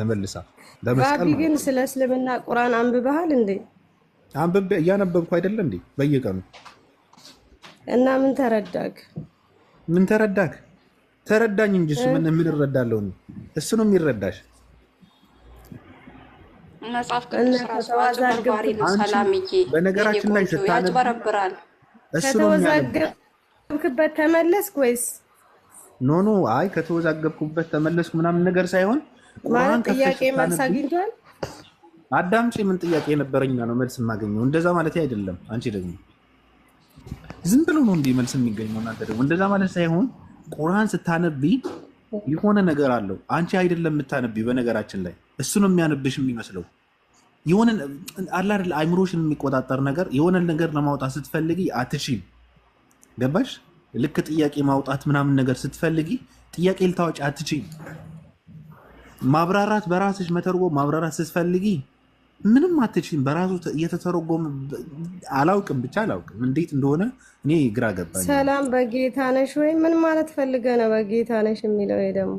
ተመልሳ ለመስቀል ባቢ ግን ስለ እስልምና ቁርአን አንብበሃል እንዴ? አንብቤ እያነበብኩ አይደለ እንዴ በየቀኑ። እና ምን ተረዳክ? ምን ተረዳክ? ተረዳኝ እንጂ እሱ ምን እረዳለሁ? እሱ ነው የሚረዳሽ። መጽሐፍ ቅዱስ ራሱ አጭበርባሪ ነው። ሰላምዬ በነገራችን ላይ ያጭበረብራል። ከተወዛገብክበት ተመለስክ ወይስ? ኖ አይ ከተወዛገብኩበት ተመለስኩ ምናምን ነገር ሳይሆን ማለት ጥያቄ መልስ አግኝቷል። አዳምጪ፣ ምን ጥያቄ ነበረኛ ነው መልስ የማገኘው? እንደዛ ማለት አይደለም። አንቺ ደግሞ ዝም ብሎ ነው እንዴ መልስ የሚገኘው? እናንተ ደግሞ እንደዛ ማለት ሳይሆን ቁርአን ስታነቢ የሆነ ነገር አለው። አንቺ አይደለም የምታነቢ። በነገራችን ላይ እሱ ነው የሚያነብሽ የሚመስለው። የሆነ አላ አይደል አይምሮሽን የሚቆጣጠር ነገር፣ የሆነ ነገር ለማውጣት ስትፈልጊ አትችይም። ገባሽ? ልክ ጥያቄ ማውጣት ምናምን ነገር ስትፈልጊ ጥያቄ ልታወጪ አትችይም። ማብራራት በራስሽ መተርጎም ማብራራት ስትፈልጊ ምንም አትችይም። በራሱ እየተተረጎመ አላውቅም፣ ብቻ አላውቅም እንዴት እንደሆነ እኔ ግራ ገባኝ። ሰላም በጌታ ነሽ ወይ? ምን ማለት ፈልገህ ነው በጌታ ነሽ የሚለው? ደግሞ